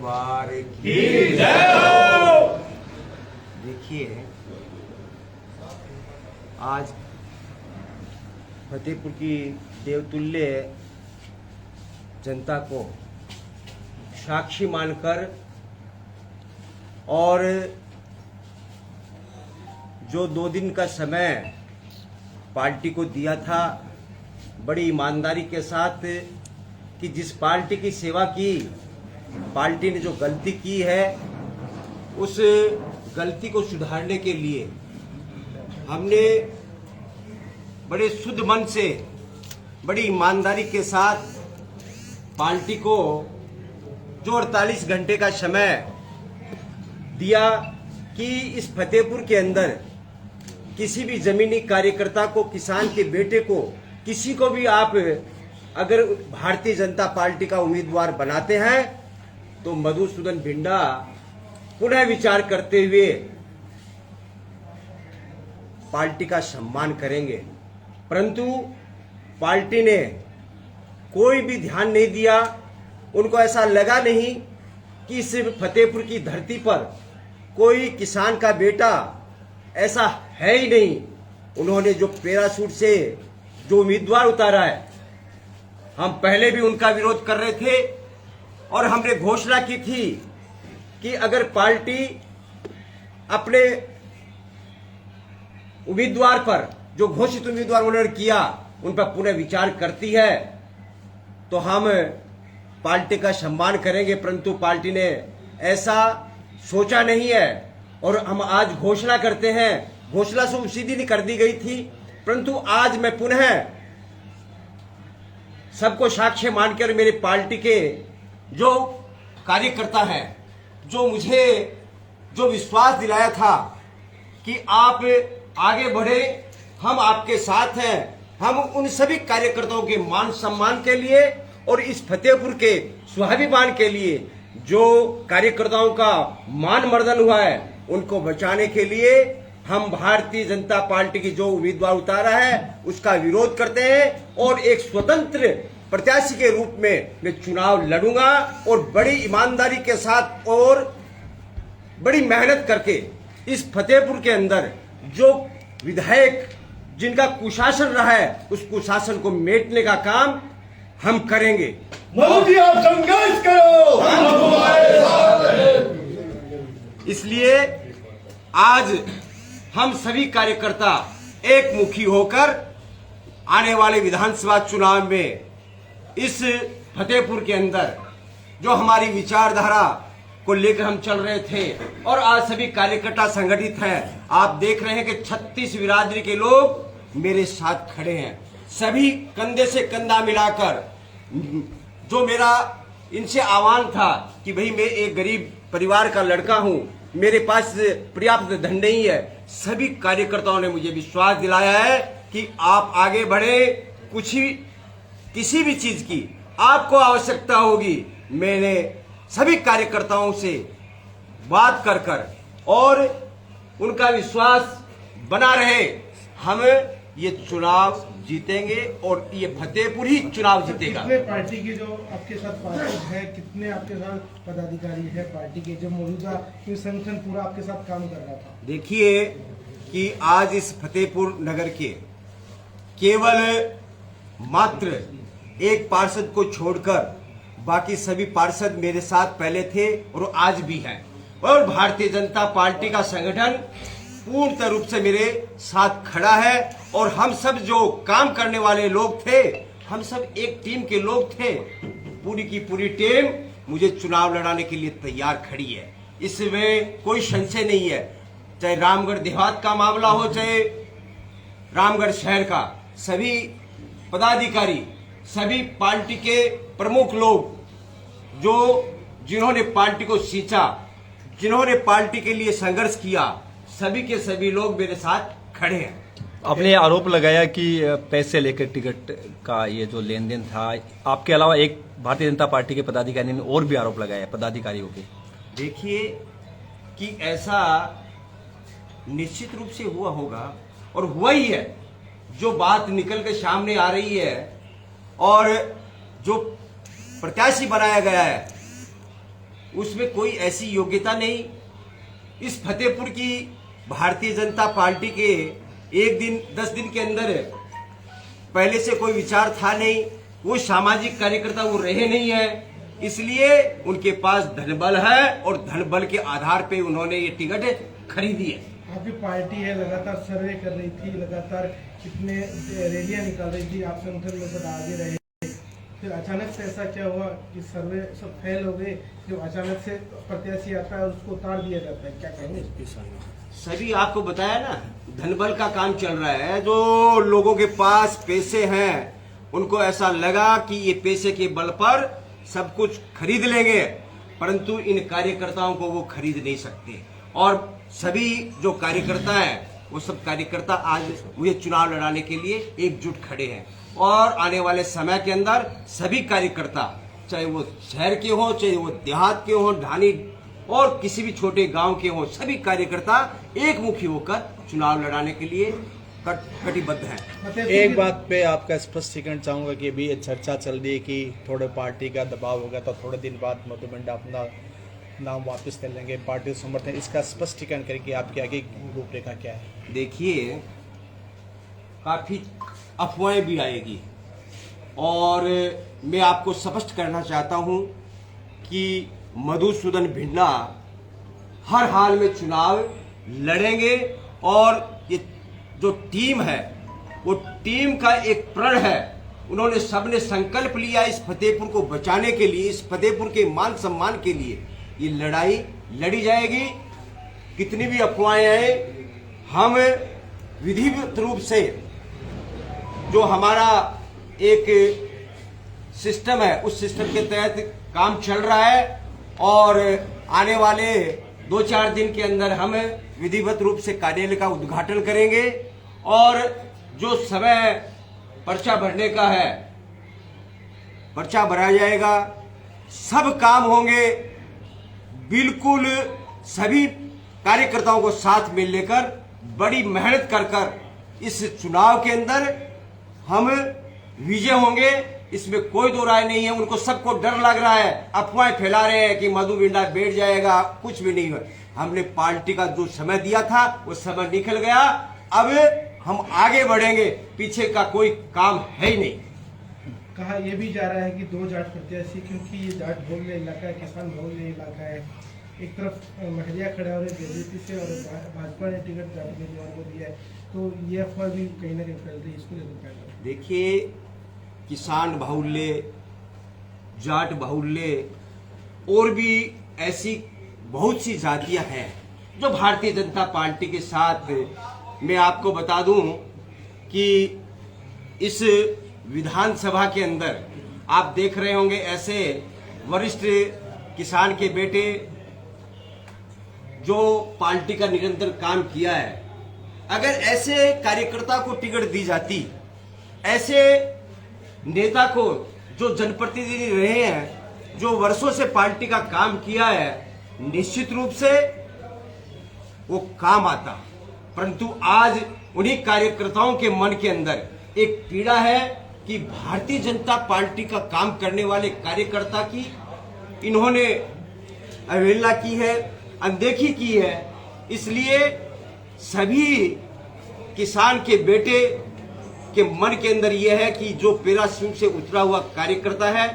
दरबार की जय हो। देखिए, आज फतेहपुर की देवतुल्य जनता को साक्षी मानकर और जो 2 दिन का समय पार्टी को दिया था, बड़ी ईमानदारी के साथ, कि जिस पार्टी की सेवा की, पार्टी ने जो गलती की है उस गलती को सुधारने के लिए हमने बड़े शुद्ध मन से, बड़ी ईमानदारी के साथ पार्टी को जो 48 घंटे का समय दिया कि इस फतेहपुर के अंदर किसी भी जमीनी कार्यकर्ता को, किसान के बेटे को, किसी को भी आप अगर भारतीय जनता पार्टी का उम्मीदवार बनाते हैं तो मधुसूदन भिंडा पुनः विचार करते हुए पार्टी का सम्मान करेंगे। परंतु पार्टी ने कोई भी ध्यान नहीं दिया। उनको ऐसा लगा नहीं कि इस फतेहपुर की धरती पर कोई किसान का बेटा ऐसा है ही नहीं। उन्होंने जो पैराशूट से जो उम्मीदवार उतारा है, हम पहले भी उनका विरोध कर रहे थे और हमने घोषणा की थी कि अगर पार्टी अपने उम्मीदवार पर, जो घोषित उम्मीदवार उन्होंने किया, उन पर पुनः विचार करती है तो हम पार्टी का सम्मान करेंगे। परंतु पार्टी ने ऐसा सोचा नहीं है और हम आज घोषणा करते हैं। घोषणा से सीधी नहीं कर दी गई थी, परंतु आज मैं पुनः सबको साक्ष्य मानकर मेरी पार्टी के जो कार्यकर्ता हैं, जो मुझे जो विश्वास दिलाया था कि आप आगे बढ़े, हम आपके साथ हैं, हम उन सभी कार्यकर्ताओं के मान सम्मान के लिए और इस फतेहपुर के स्वाभिमान के लिए जो कार्यकर्ताओं का मान मर्दन हुआ है, उनको बचाने के लिए हम भारतीय जनता पार्टी की जो उम्मीदवार उतारा है उसका विरोध करते हैं और एक स्वतंत्र प्रत्याशी के रूप में मैं चुनाव लड़ूंगा और बड़ी ईमानदारी के साथ और बड़ी मेहनत करके इस फतेहपुर के अंदर जो विधायक जिनका कुशासन रहा है, उस कुशासन को मेटने का काम हम करेंगे। मोदी आप संघर्ष करो, हम तुम्हारे साथ हैं। इसलिए आज हम सभी कार्यकर्ता एक मुखी होकर आने वाले विधानसभा चुनाव में इस फतेहपुर के अंदर जो हमारी विचारधारा को लेकर हम चल रहे थे और आज सभी कार्यकर्ता संगठित हैं। आप देख रहे हैं कि 36 बिरादरी के लोग मेरे साथ खड़े हैं। सभी कंधे से कंधा मिलाकर, जो मेरा इनसे आह्वान था कि भाई मैं एक गरीब परिवार का लड़का हूं, मेरे पास पर्याप्त धन नहीं है, सभी कार्यकर्ताओं ने मुझे विश्वास दिलाया है कि आप आगे बढ़े। किसी भी चीज की आपको आवश्यकता होगी, मैंने सभी कार्यकर्ताओं से बात कर और उनका विश्वास बना रहे, हम ये चुनाव जीतेंगे और ये फतेहपुर ही चुनाव जीतेगा। कितने पार्टी के जो आपके साथ पार्षद है, कितने आपके साथ पदाधिकारी है पार्टी के, जो मौजूदा संगठन पूरा आपके साथ काम कर रहा था? देखिए कि आज इस फतेहपुर नगर के केवल मात्र एक पार्षद को छोड़कर बाकी सभी पार्षद मेरे साथ पहले थे और आज भी हैं और भारतीय जनता पार्टी का संगठन पूर्ण रूप से मेरे साथ खड़ा है और हम सब जो काम करने वाले लोग थे, हम सब एक टीम के लोग थे। पूरी की पूरी टीम मुझे चुनाव लड़ाने के लिए तैयार खड़ी है, इसमें कोई संशय नहीं है। चाहे रामगढ़ देहात का मामला हो, चाहे रामगढ़ शहर का, सभी पदाधिकारी, सभी पार्टी के प्रमुख लोग जिन्होंने पार्टी को सींचा, जिन्होंने पार्टी के लिए संघर्ष किया, सभी के सभी लोग मेरे साथ खड़े हैं। आपने आरोप लगाया कि पैसे लेकर टिकट का ये जो लेन देन था, आपके अलावा एक भारतीय जनता पार्टी के पदाधिकारी ने और भी आरोप लगाया पदाधिकारियों के। देखिए कि ऐसा निश्चित रूप से हुआ होगा और हुआ ही है। जो बात निकल के सामने आ रही है और जो प्रत्याशी बनाया गया है उसमें कोई ऐसी योग्यता नहीं। इस फतेहपुर की भारतीय जनता पार्टी के 10 दिन के अंदर पहले से कोई विचार था नहीं, वो सामाजिक कार्यकर्ता वो रहे नहीं है, इसलिए उनके पास धनबल है और धनबल के आधार पे उन्होंने ये टिकट खरीदी है। आपकी पार्टी है लगातार सर्वे कर रही थी, लगातार कितने रैलियां निकाल रही थी, आप संगठन में सब आगे रहे, फिर अचानक से ऐसा क्या हुआ कि सर्वे सब फेल हो गए, जो अचानक से प्रत्याशी आता है और उसको उतार दिया जाता है, क्या कहेंगे? सभी आपको बताया ना, धनबल का काम चल रहा है। जो लोगों के पास पैसे हैं उनको ऐसा लगा कि ये पैसे के बल पर सब कुछ खरीद लेंगे, परंतु इन कार्यकर्ताओं को वो खरीद नहीं सकते। और सभी जो कार्यकर्ता हैं वो सब कार्यकर्ता आज मुझे चुनाव लड़ाने के लिए एकजुट खड़े हैं। और आने वाले समय के अंदर सभी कार्यकर्ता, चाहे वो शहर के हों, चाहे वो देहात के हों, ढानी और किसी भी छोटे गांव के हों, सभी कार्यकर्ता एकमुखी होकर चुनाव लड़ाने के लिए कटिबद्ध हैं। एक बात पे आपका स्पष्टीकरण चाहूंगा कि अभी चर्चा चल रही है कि थोड़े पार्टी का दबाव होगा तो थोड़े दिन बाद मधु बिंडा अपना नाम वापस कर लेंगे, पार्टी समर्थन, इसका स्पष्टीकरण करें आपकी आगे रूपरेखा क्या है? देखिए, काफी अफवाहें भी आएगी और मैं आपको स्पष्ट करना चाहता हूं कि मधुसूदन भिंडा हर हाल में चुनाव लड़ेंगे और ये जो टीम है वो टीम का एक प्रण है। उन्होंने सबने संकल्प लिया इस फतेहपुर को बचाने के लिए, इस फतेहपुर के मान सम्मान के लिए ये लड़ाई लड़ी जाएगी। कितनी भी अफवाहें आए, हम विधिवत रूप से जो हमारा एक सिस्टम है उस सिस्टम के तहत काम चल रहा है और आने वाले 2-4 दिन के अंदर हम विधिवत रूप से कार्यालय का उद्घाटन करेंगे और जो समय पर्चा भरने का है पर्चा भरा जाएगा, सब काम होंगे। बिल्कुल सभी कार्यकर्ताओं को साथ में लेकर बड़ी मेहनत कर इस चुनाव के अंदर हम विजय होंगे, इसमें कोई दो राय नहीं है। उनको सबको डर लग रहा है, अफवाहें फैला रहे हैं कि मधु बिंडा बैठ जाएगा, कुछ भी नहीं है। हमने पार्टी का जो समय दिया था वो समय निकल गया, अब हम आगे बढ़ेंगे, पीछे का कोई काम है ही नहीं। कहा यह भी जा रहा है कि 2 जाट प्रत्याशी, क्योंकि ये जाट बहुल्य इलाका है, किसान बहुल्य इलाका है, एक तरफ महरिया खड़ा हो रहे बीजेपी से और भाजपा ने टिकट जाट उम्मीदवार को दिया है, तो ये अफवाह भी कहीं ना कहीं फैल रही है, इसको लेकर देखिए, किसान बाहुल्य, जाट बाहुल्य और भी ऐसी बहुत सी जातियां हैं जो भारतीय जनता पार्टी के साथ, मैं आपको बता दूं कि इस विधानसभा के अंदर आप देख रहे होंगे ऐसे वरिष्ठ किसान के बेटे जो पार्टी का निरंतर काम किया है, अगर ऐसे कार्यकर्ता को टिकट दी जाती, ऐसे नेता को जो जनप्रतिनिधि रहे हैं, जो वर्षों से पार्टी का काम किया है, निश्चित रूप से वो काम आता। परंतु आज उन्हीं कार्यकर्ताओं के मन के अंदर एक पीड़ा है कि भारतीय जनता पार्टी का काम करने वाले कार्यकर्ता की इन्होंने अवहेलना की है, अनदेखी की है। इसलिए सभी किसान के बेटे के मन के अंदर यह है कि जो पैराशूट से उतरा हुआ कार्यकर्ता है,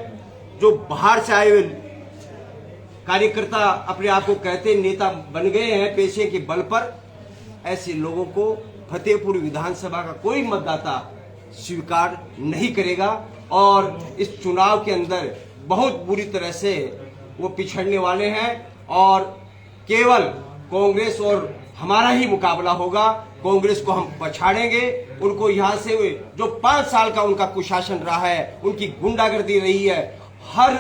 जो बाहर से आए हुए कार्यकर्ता अपने आप को कहते नेता बन गए हैं पैसे के बल पर, ऐसे लोगों को फतेहपुर विधानसभा का कोई मतदाता स्वीकार नहीं करेगा और इस चुनाव के अंदर बहुत बुरी तरह से वो पिछड़ने वाले हैं और केवल कांग्रेस और हमारा ही मुकाबला होगा। कांग्रेस को हम पछाड़ेंगे, उनको यहाँ से जो 5 साल का उनका कुशासन रहा है, उनकी गुंडागर्दी रही है, हर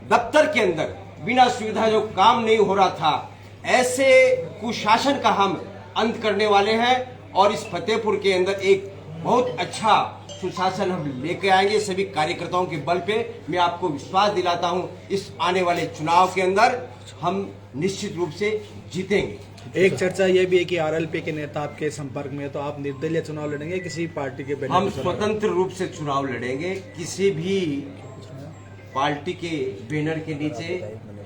दफ्तर के अंदर बिना सुविधा जो काम नहीं हो रहा था, ऐसे कुशासन का हम अंत करने वाले हैं और इस फतेहपुर के अंदर एक बहुत अच्छा सुशासन हम लेके आएंगे सभी कार्यकर्ताओं के बल पे। मैं आपको विश्वास दिलाता हूं इस आने वाले चुनाव के अंदर हम निश्चित रूप से जीतेंगे। एक चर्चा यह भी है कि आरएलपी के नेता आपके संपर्क में है, तो आप निर्दलीय चुनाव लड़ेंगे किसी पार्टी के बैनर? हम स्वतंत्र रूप से चुनाव लड़ेंगे, किसी भी पार्टी के बैनर के नीचे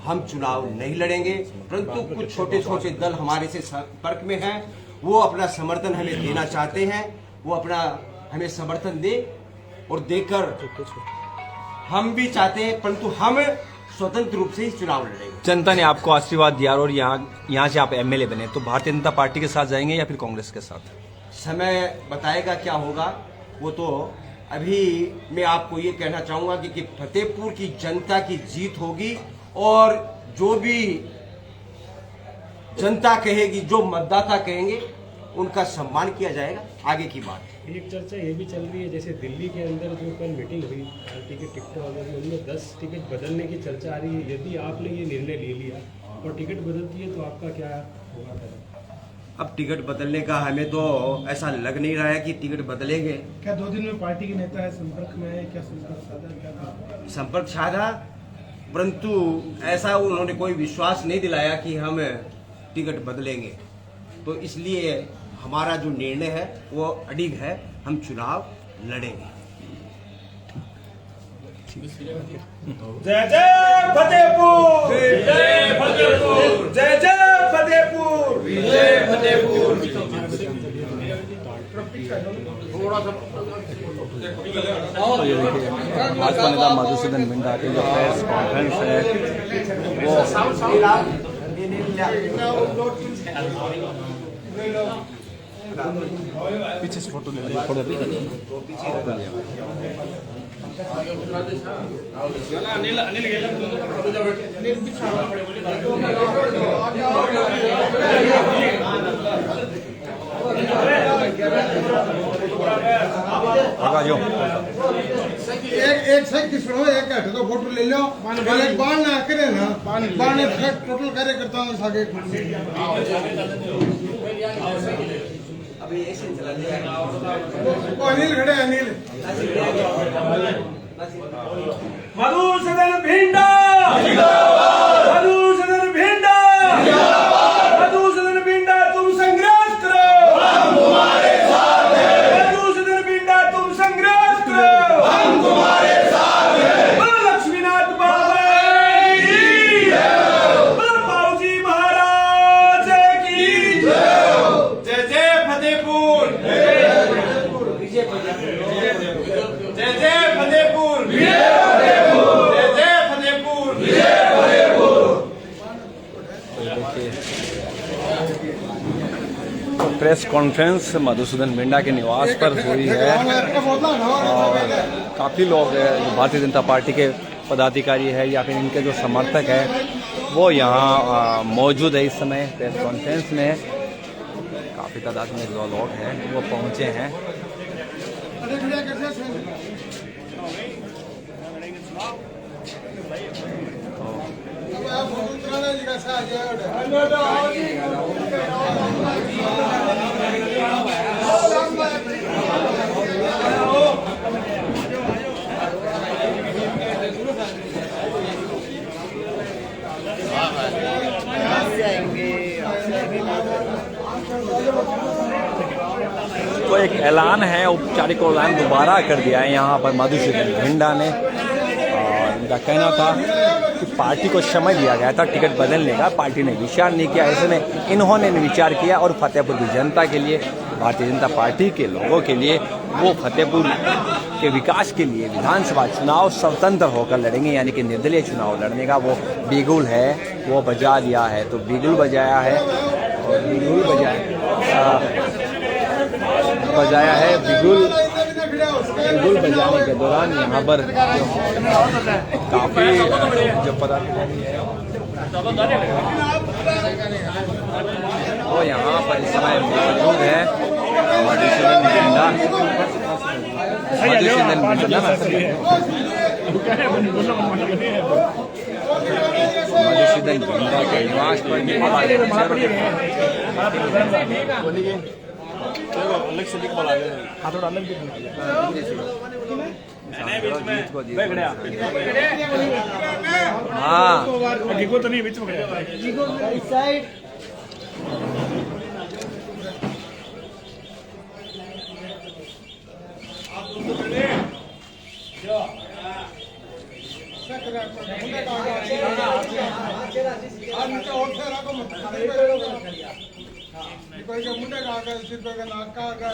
हम चुनाव नहीं लड़ेंगे, परंतु कुछ छोटे छोटे दल हमारे से संपर्क में हैं, वो अपना समर्थन हमें देना चाहते हैं, वो अपना हमें समर्थन दे और देकर हम भी चाहते हैं, परंतु हम स्वतंत्र रूप से ही चुनाव लड़ेंगे। जनता ने आपको आशीर्वाद दिया और यहाँ से आप एमएलए बने, तो भारतीय जनता पार्टी के साथ जाएंगे या फिर कांग्रेस के साथ? समय बताएगा क्या होगा, वो तो अभी मैं आपको ये कहना चाहूंगा कि फतेहपुर की जनता की जीत होगी और जो भी जनता कहेगी, जो मतदाता कहेंगे, उनका सम्मान किया जाएगा। आगे की बात एक चर्चा ये भी चल रही है, जैसे दिल्ली के अंदर जो कल मीटिंग हुई पार्टी के टिकटों वालों की, उनमें 10 टिकट बदलने की चर्चा आ रही है। यदि आपने ये निर्णय ले लिया और टिकट बदलती है तो आपका क्या होगा? अब टिकट बदलने का हमें तो ऐसा लग नहीं रहा है कि टिकट बदलेंगे। क्या 2 दिन में पार्टी के नेता है संपर्क में है, क्या संपर्क साधा, क्या संपर्क साधा, परंतु ऐसा उन्होंने कोई विश्वास नहीं दिलाया कि हम टिकट बदलेंगे। तो इसलिए हमारा जो निर्णय है वो अडिग है, हम चुनाव लड़ेंगे। जय जय फतेहपुर, जय फतेहपुर, जय जय फतेहपुर, जय फतेहपुर। तो ये देखिए भाजपा नेता मधुसूदन मिंडा की जो प्रेस कॉन्फ्रेंस है वो पीछे से फोटो ले लीजिए, फोटो एक सही किस्म एक हट तो फोटो ले लो, एक बाण ना करे ना, बाण टोटल कार्यकर्ता ने सागे अभी ऐसे चला जाएगा। वो अनिल खड़े, अनिल मधुसूदन भिंडा जिंदाबाद, मधुसूदन भिंडा जिंदाबाद, मधुसूदन भिंडा तुम संघर्ष करो, हम तुम्हारे साथ हैं, मधुसूदन भिंडा तुम संघर्ष करो, हम तुम्हारे साथ हैं। बोलो लक्ष्मीनाथ बाबा की जय, बोलो बाबूजी महाराज की जय। जय जय फतेहपुर, जय जय फतेहपुर, जय जय फतेहपुर, तो प्रेस कॉन्फ्रेंस मधुसूदन मिंडा के निवास पर हुई है और काफ़ी लोग भारतीय जनता पार्टी के पदाधिकारी है या फिर इनके जो समर्थक है वो यहाँ मौजूद है। इस समय प्रेस कॉन्फ्रेंस में काफ़ी तादाद में जो लोग हैं वो पहुँचे हैं। तो एक ऐलान है, औपचारिक ऐलान दोबारा कर दिया है यहाँ पर मधुसूदन भिंडा ने। और इनका कहना था कि पार्टी को समय दिया गया था टिकट बदलने का, पार्टी ने विचार नहीं किया, ऐसे में इन्होंने विचार किया और फतेहपुर की जनता के लिए, भारतीय जनता पार्टी के लोगों के लिए, वो फतेहपुर के विकास के लिए विधानसभा चुनाव स्वतंत्र होकर लड़ेंगे, यानी कि निर्दलीय चुनाव लड़ने का वो बिगुल है, वो बजा लिया है। तो बिगुल बजाया है और बिगुल बजाया है। बिगुल बजाने के दौरान यहाँ पर काफी जो पदाधिकारी है वो यहाँ पर इस समय मौजूद है। मधुसूदन भिंडा के निवास पर अलग से लिख बोला थोड़ा अलग हाँ तो नहीं बीच में मुंडे का आज नीचे और से रखो मत कोई के मुंडे का सिर पे का नाक का